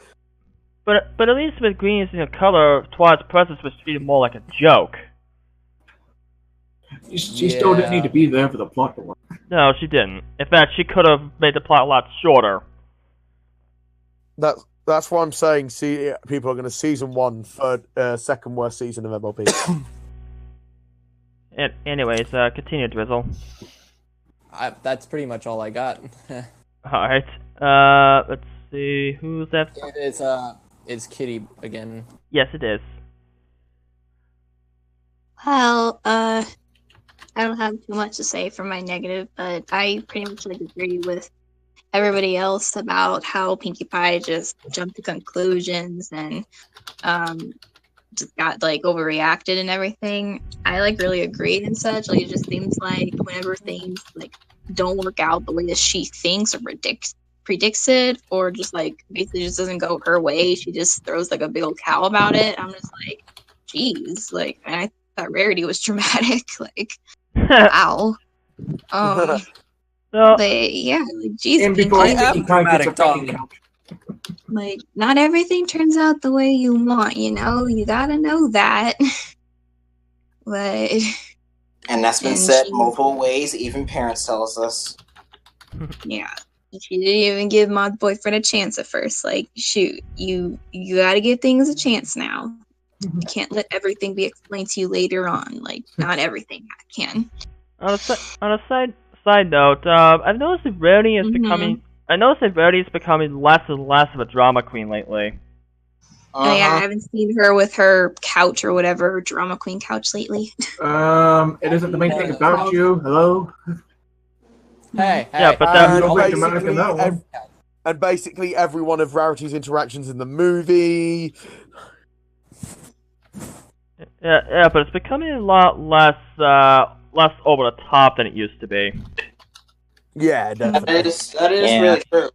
[SPEAKER 1] But at least with green is color, Twilight's presence was treated more like a joke.
[SPEAKER 6] She still didn't need to be there for the plot to work.
[SPEAKER 1] No, she didn't. In fact, she could have made the plot a lot shorter.
[SPEAKER 3] That's why I'm saying. People are going to season 1, second worst season of MLB.
[SPEAKER 1] Anyways, continue, Drizzle.
[SPEAKER 7] That's pretty much all I got.
[SPEAKER 1] Alright. Let's see. Who's that?
[SPEAKER 7] It's Kitty again.
[SPEAKER 1] Yes, it is.
[SPEAKER 9] Well, I don't have too much to say for my negative, but I pretty much agree with everybody else about how Pinkie Pie just jumped to conclusions and just got overreacted and everything. I really agreed and such. It just seems like whenever things don't work out the way that she thinks or predicts it, or just basically just doesn't go her way, she just throws a big old cow about it. I'm just geez, I thought Rarity was dramatic. Wow. Yeah, geez,
[SPEAKER 6] And before
[SPEAKER 7] Pinkie Pie gets a
[SPEAKER 9] not everything turns out the way you want, you gotta know that. But
[SPEAKER 4] and that's been said multiple ways, even parents tell us this.
[SPEAKER 9] Yeah. She didn't even give Maud's boyfriend a chance at first. Shoot, you gotta give things a chance now. You can't let everything be explained to you later on. Not everything can.
[SPEAKER 1] On a side note, I've noticed that Rarity is becoming. I noticed that Rarity is becoming less and less of a drama queen lately.
[SPEAKER 9] Oh yeah, I haven't seen her with her couch or whatever, her drama queen couch lately.
[SPEAKER 6] It isn't the main thing about you. Hello.
[SPEAKER 7] Hey.
[SPEAKER 1] Yeah, but
[SPEAKER 3] and basically every one of Rarity's interactions in the movie.
[SPEAKER 1] Yeah, but it's becoming a lot less over the top than it used to be.
[SPEAKER 3] Yeah, definitely.
[SPEAKER 4] That is really true.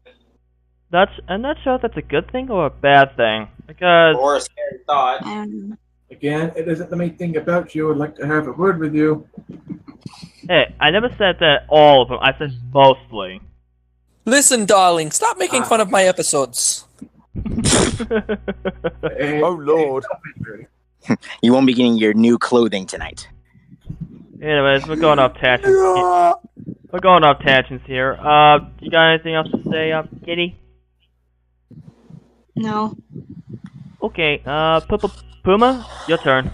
[SPEAKER 1] I'm not sure if that's a good thing or a bad thing, because...
[SPEAKER 4] Or a scary thought.
[SPEAKER 6] Again, it isn't the main thing about you. I'd like to have a word with you.
[SPEAKER 1] Hey, I never said that all of them. I said mostly.
[SPEAKER 7] Listen, darling, stop making fun of my episodes.
[SPEAKER 3] Oh, Lord.
[SPEAKER 8] You won't be getting your new clothing tonight.
[SPEAKER 1] Anyways, we're going off tangents. We're going off tangents here. You got anything else to say, Kitty?
[SPEAKER 9] No.
[SPEAKER 1] Okay, Puma, your turn.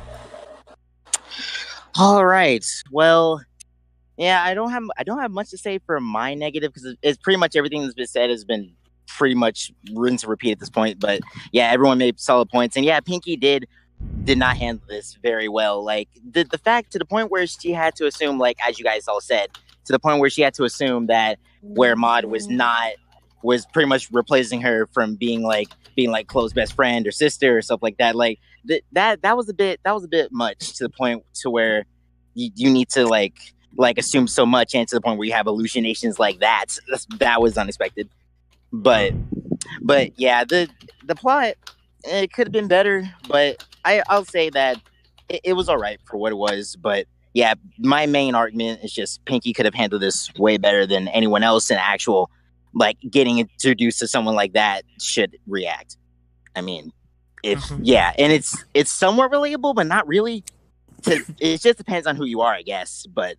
[SPEAKER 8] All right. Well, yeah, I don't have much to say for my negative because it's pretty much everything that's been said has been pretty much rinse and repeat at this point. But yeah, everyone made solid points, and yeah, Pinky did did not handle this very well. Like the fact to the point where she had to assume, like as you guys all said, to the point where she had to assume that where Maud was pretty much replacing her from being like close best friend or sister or stuff like that. Like that was a bit much to the point to where you need to like assume so much, and to the point where you have hallucinations like that. That was unexpected. But yeah, the plot, it could have been better, but I'll say that it was all right for what it was. But yeah, my main argument is just Pinky could have handled this way better than anyone else in actual, like, getting introduced to someone like that should react. I mean, yeah, and it's somewhat relatable, but not really. It just depends on who you are, I guess. But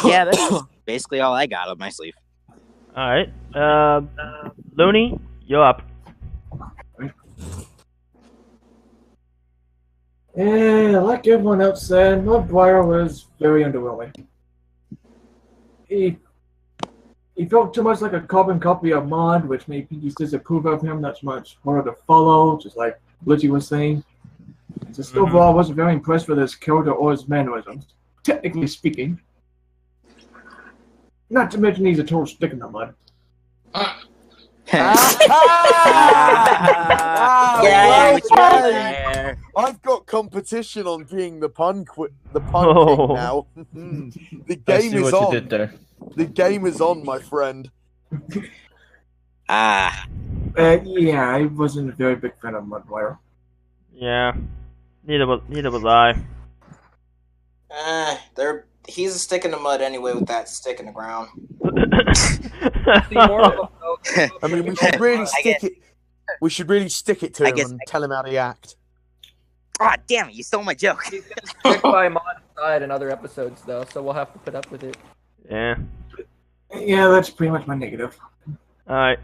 [SPEAKER 8] yeah, that's basically all I got up my sleeve.
[SPEAKER 1] All right, Looney, you're up.
[SPEAKER 6] Yeah, like everyone else said, Maguire was very underwhelming. He felt too much like a carbon copy of Maud, which made Pinky disapprove of him. That's much harder to follow, just like Blitzy was saying. Just overall, I wasn't very impressed with his character or his mannerisms, technically speaking. Not to mention he's a total stick in the mud.
[SPEAKER 3] I've got competition on being the pun king now. The game is on. You did there. The game is on, my friend.
[SPEAKER 6] Yeah, I wasn't a very big fan of Mudwire.
[SPEAKER 1] Yeah, neither was I.
[SPEAKER 4] He's a stick in the mud anyway with that stick in the ground.
[SPEAKER 3] I mean, we should really stick it. We should really stick it to him and tell him how to act.
[SPEAKER 8] Ah, damn it! You stole my joke.
[SPEAKER 7] He's been stick by Maud's side in other episodes, though, so we'll have to put up with it.
[SPEAKER 1] Yeah.
[SPEAKER 6] Yeah, that's pretty much my negative.
[SPEAKER 1] Alright,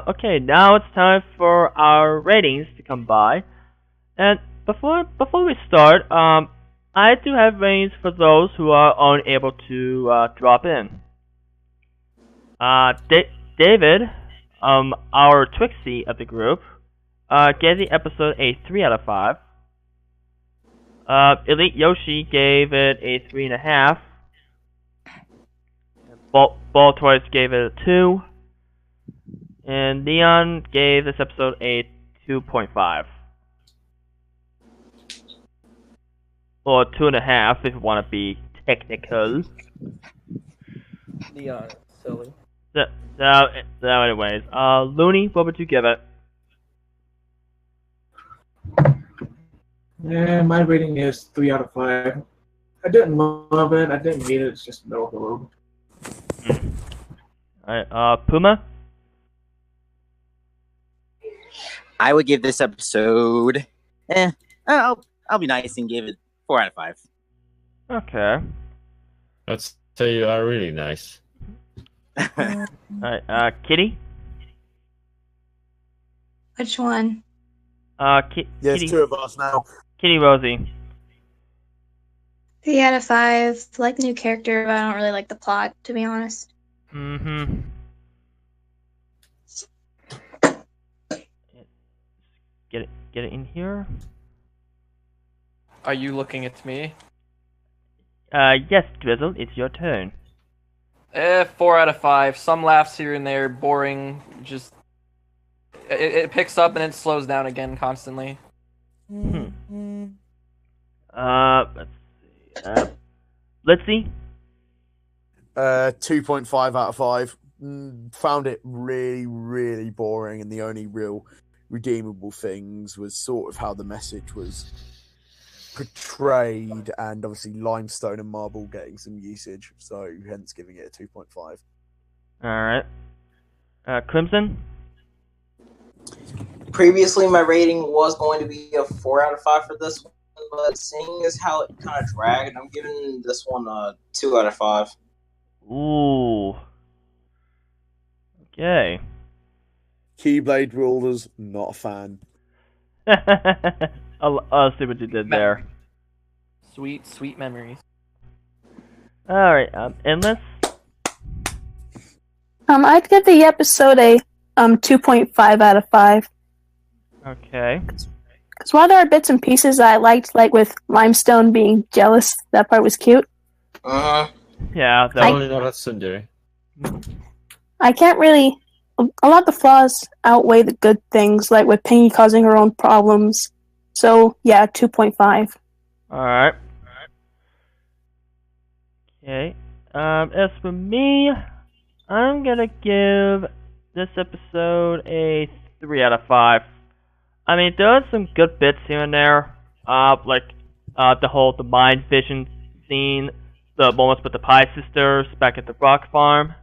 [SPEAKER 1] okay, now it's time for our ratings to come by. And before we start, I do have ratings for those who are unable to drop in. David, our Twixie of the group, gave the episode a 3 out of 5. Elite Yoshi gave it a 3.5. Ball Toys gave it a 2. And Neon gave this episode a 2.5. Or 2.5 if you want to be technical.
[SPEAKER 7] Neon, silly.
[SPEAKER 1] So anyways, Looney, what would you give it?
[SPEAKER 6] Yeah, my rating is 3 out of 5. I didn't love it. I didn't hate it. It's just middle of the road.
[SPEAKER 1] Alright, Puma?
[SPEAKER 8] I would give this episode, I'll be nice and give it 4 out of 5.
[SPEAKER 1] Okay.
[SPEAKER 11] Let's say you are really nice.
[SPEAKER 1] Alright, Kitty?
[SPEAKER 9] Which one?
[SPEAKER 3] Yes,
[SPEAKER 1] Kitty.
[SPEAKER 3] 2 of us now.
[SPEAKER 1] Kitty Rosie.
[SPEAKER 9] 3 out of 5. I like the new character, but I don't really like the plot, to be honest.
[SPEAKER 1] Get it in here.
[SPEAKER 7] Are you looking at me?
[SPEAKER 1] Yes, Drizzle, it's your turn.
[SPEAKER 7] 4 out of 5. Some laughs here and there, boring. Just it picks up and it slows down again constantly.
[SPEAKER 1] Let's see.
[SPEAKER 3] 2.5 out of 5. Found it really, really boring, and the only real redeemable things was sort of how the message was portrayed, and obviously Limestone and Marble getting some usage, so hence giving it a 2.5.
[SPEAKER 1] Alright. Crimson?
[SPEAKER 4] Previously, my rating was going to be a 4 out of 5 for this one, but seeing as how it kind of dragged, I'm giving this one a 2 out of 5.
[SPEAKER 1] Ooh. Okay.
[SPEAKER 3] Keyblade Rulers, not a fan.
[SPEAKER 1] I'll see what you did there.
[SPEAKER 7] Sweet, sweet memories.
[SPEAKER 1] Alright, Endless?
[SPEAKER 10] I'd give the episode a 2.5 out of 5.
[SPEAKER 1] Okay.
[SPEAKER 10] Because while there are bits and pieces that I liked, like with Limestone being jealous, that part was cute.
[SPEAKER 4] Uh-huh.
[SPEAKER 1] Yeah, that
[SPEAKER 11] Only not Sundari.
[SPEAKER 10] I can't really. A lot of the flaws outweigh the good things, like with Pinky causing her own problems. So, yeah, 2.5.
[SPEAKER 1] Alright. Okay. As for me, I'm gonna give this episode a 3 out of 5. I mean, there are some good bits here and there. Like, the mind vision scene, the moments with the Pie Sisters back at the rock farm.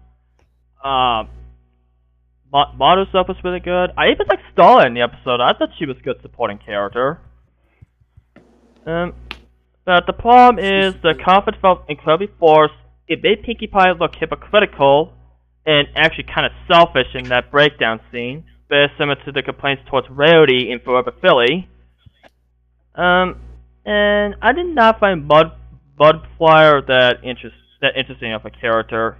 [SPEAKER 1] Model stuff was really good. I even liked Starla in the episode. I thought she was a good supporting character. But the problem is the conflict felt incredibly forced. It made Pinkie Pie look hypocritical and actually kind of selfish in that breakdown scene, very similar to the complaints towards Rarity in Forever Philly. And I did not find Mudflyer that interesting of a character.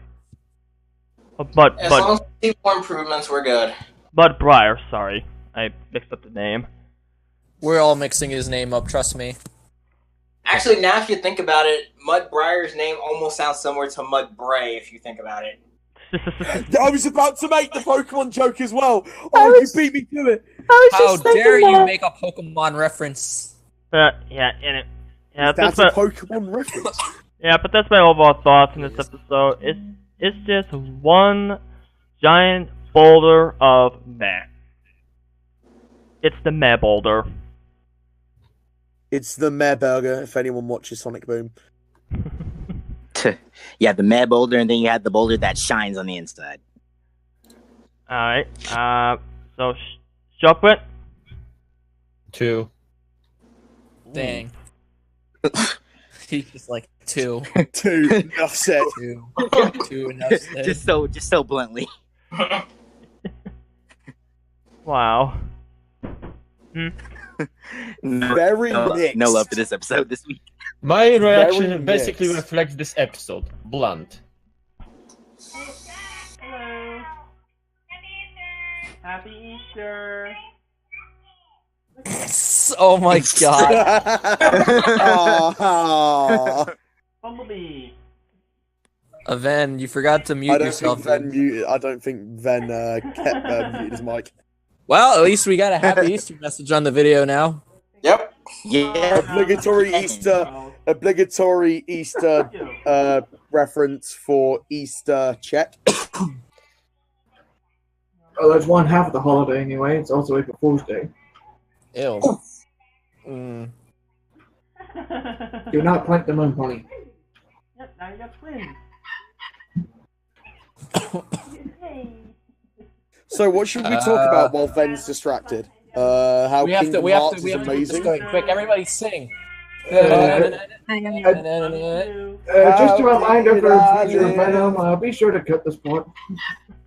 [SPEAKER 4] As long as we see more improvements, we're good.
[SPEAKER 1] Mudbriar, sorry. I mixed up the name.
[SPEAKER 7] We're all mixing his name up, trust me.
[SPEAKER 4] Actually, now if you think about it, Mudbrier's name almost sounds similar to Mudbray, if you think about it.
[SPEAKER 3] I was about to make the Pokemon joke as well. Oh, you beat me to it.
[SPEAKER 7] How dare you make a Pokemon reference?
[SPEAKER 1] That's
[SPEAKER 3] a Pokemon reference.
[SPEAKER 1] Yeah, but that's my overall thoughts in this episode. It's just one giant boulder of meh. It's the meh boulder.
[SPEAKER 3] It's the meh burger, if anyone watches Sonic Boom.
[SPEAKER 8] Yeah, the meh boulder, and then you had the boulder that shines on the inside.
[SPEAKER 1] Alright, so, Shopwit?
[SPEAKER 11] 2.
[SPEAKER 7] Dang. He's just like 2.
[SPEAKER 3] 2, enough said.
[SPEAKER 7] 2. 2, enough said.
[SPEAKER 8] Just so bluntly.
[SPEAKER 1] Wow.
[SPEAKER 3] Very mixed.
[SPEAKER 8] No love for this episode this week.
[SPEAKER 11] My reaction
[SPEAKER 3] Very
[SPEAKER 11] basically
[SPEAKER 3] mixed.
[SPEAKER 11] reflects this episode. Blunt.
[SPEAKER 1] Hello. Happy Easter.
[SPEAKER 7] Oh my god.
[SPEAKER 1] Bumblebee.
[SPEAKER 7] Ven, you forgot to mute yourself.
[SPEAKER 3] I don't think Ven kept muted his mic.
[SPEAKER 7] Well, at least we got a happy Easter message on the video now.
[SPEAKER 4] Yep.
[SPEAKER 8] Yeah.
[SPEAKER 3] Obligatory Easter reference for Easter check.
[SPEAKER 6] Oh, that's one half of the holiday anyway. It's also April Fool's Day.
[SPEAKER 7] Ew.
[SPEAKER 6] Do not plant the moon pony.
[SPEAKER 1] Yep, now you got twins.
[SPEAKER 3] So what should we talk about while Ven's distracted? How Kingdom Hearts is amazing.
[SPEAKER 7] Going quick. Everybody sing.
[SPEAKER 6] Just a reminder for future Venom, be sure to cut this part.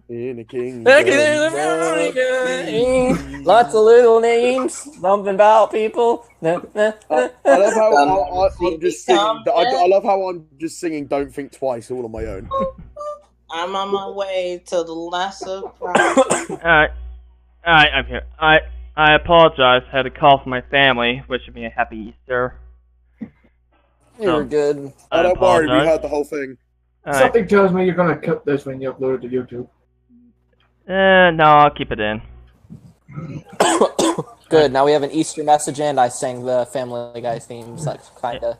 [SPEAKER 3] In a kingdom.
[SPEAKER 7] Lots of little names, something about people.
[SPEAKER 3] I love how I'm just singing. I love how I'm just singing "Don't Think Twice" all on my own.
[SPEAKER 4] I'm on my way to the last surprise.
[SPEAKER 1] Alright, I'm here. I apologize. I had a call from my family, wishing me a happy Easter.
[SPEAKER 7] You're good.
[SPEAKER 3] Oh, don't worry, we heard the whole thing.
[SPEAKER 6] Something tells me you're gonna cut this when you upload it to YouTube.
[SPEAKER 1] No, I'll keep it in.
[SPEAKER 7] Good. Now we have an Easter message, and I sang the Family Guy theme, so kinda.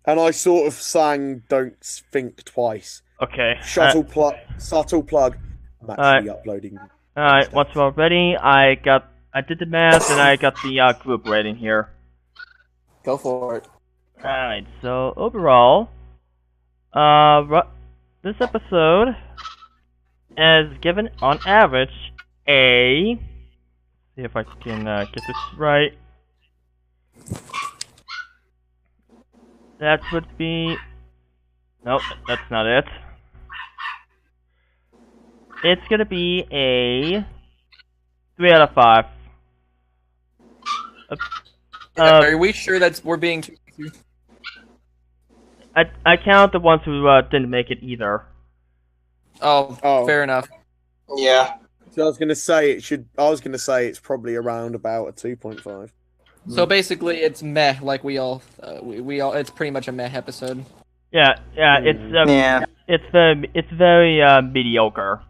[SPEAKER 3] And I sort of sang "Don't Think Twice."
[SPEAKER 1] Okay.
[SPEAKER 3] Subtle plug. I'm actually uploading.
[SPEAKER 1] Alright, once we're ready, I did the math and I got the group rating here.
[SPEAKER 7] Go for it.
[SPEAKER 1] Alright, so overall, this episode is given on average a. See if I can get this right. That would be. Nope, that's not it. It's gonna be a 3 out of 5.
[SPEAKER 7] Are we sure that we're being too?
[SPEAKER 1] I count the ones who didn't make it either.
[SPEAKER 7] Oh, fair enough.
[SPEAKER 4] Yeah.
[SPEAKER 3] So I was gonna say it's probably around about a 2.5.
[SPEAKER 7] So basically, it's meh. Like we all. It's pretty much a meh episode.
[SPEAKER 1] Yeah, it's very mediocre.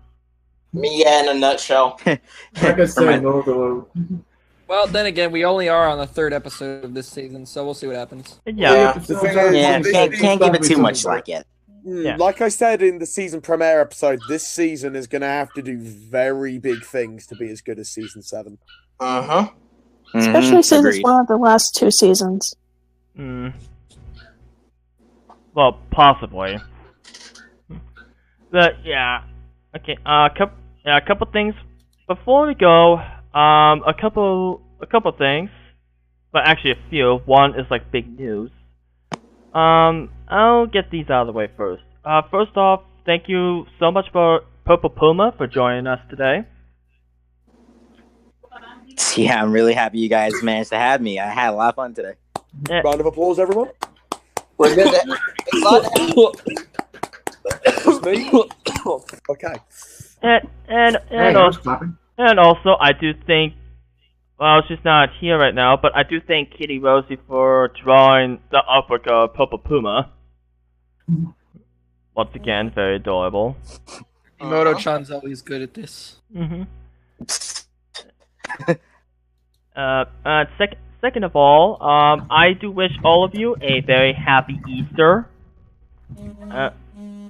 [SPEAKER 4] Yeah, in a nutshell.
[SPEAKER 6] Like I said, no.
[SPEAKER 7] Well, then again, we only are on the 3rd episode of this season, so we'll see what happens.
[SPEAKER 1] Yeah.
[SPEAKER 3] The thing is,
[SPEAKER 8] Yeah,
[SPEAKER 3] this
[SPEAKER 8] can't give it too much slack yet.
[SPEAKER 1] Yeah.
[SPEAKER 3] Like I said in the season premiere episode, this season is going to have to do very big things to be as good as season 7.
[SPEAKER 4] Uh-huh.
[SPEAKER 10] Especially since
[SPEAKER 8] Agreed.
[SPEAKER 10] it's one of the last 2 seasons.
[SPEAKER 1] Well, possibly. But yeah, okay. A couple things before we go. A couple things, but actually a few. One is like big news. I'll get these out of the way first. First off, thank you so much for Purple Puma for joining us today.
[SPEAKER 8] Yeah, I'm really happy you guys managed to have me. I had a lot of fun today.
[SPEAKER 3] Round of applause, everyone.
[SPEAKER 4] We're good.
[SPEAKER 3] Just me? Okay.
[SPEAKER 1] And also, I do think, well, she's not here right now, but I do thank Kitty Rosie for drawing the artwork of Purple Puma. Once again, very adorable.
[SPEAKER 7] Moto-chan's always good at this.
[SPEAKER 1] Second of all, I do wish all of you a very happy Easter.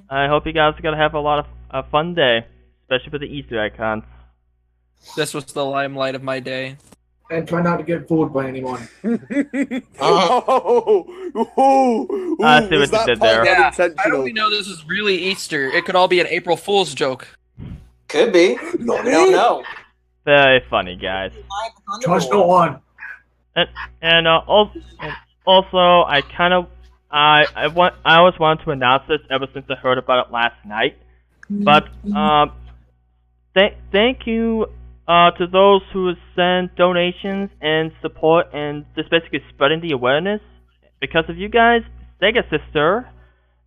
[SPEAKER 1] I hope you guys are gonna have a lot of a fun day, especially with the Easter icons.
[SPEAKER 7] This was the limelight of my day.
[SPEAKER 6] And try not to get fooled by anyone.
[SPEAKER 1] I see what you did there.
[SPEAKER 7] Yeah, how do we know this is really Easter? It could all be an April Fool's joke.
[SPEAKER 4] Could be. We don't know.
[SPEAKER 1] Very funny, guys.
[SPEAKER 6] Trust no one.
[SPEAKER 1] And also, I always wanted to announce this ever since I heard about it last night. But thank you to those who send donations and support and just basically spreading the awareness. Because of you guys, Sega Sister,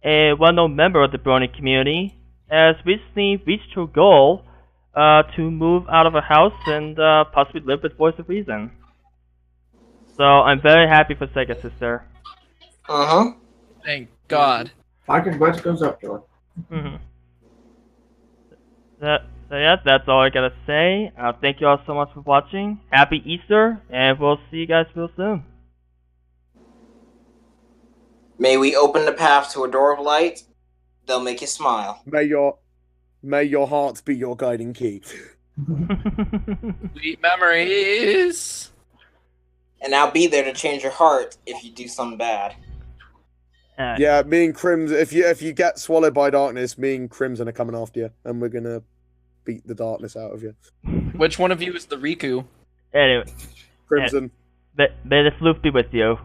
[SPEAKER 1] a well-known member of the Brony community, has recently reached her goal to move out of her house and possibly live with Voice of Reason. So I'm very happy for Sega Sister.
[SPEAKER 7] Thank God.
[SPEAKER 6] My congrats goes up to her.
[SPEAKER 1] So yeah, that's all I gotta say. Thank you all so much for watching. Happy Easter, and we'll see you guys real soon.
[SPEAKER 4] May we open the path to a door of light. They'll make you smile.
[SPEAKER 3] May your heart be your guiding key.
[SPEAKER 7] Sweet memories.
[SPEAKER 4] And I'll be there to change your heart if you do something bad.
[SPEAKER 3] Yeah, me and Crimson. If you get swallowed by darkness, me and Crimson are coming after you, and we're gonna beat the darkness out of you.
[SPEAKER 7] Which one of you is the Riku?
[SPEAKER 1] Anyway,
[SPEAKER 3] Crimson.
[SPEAKER 1] may the flute be with you.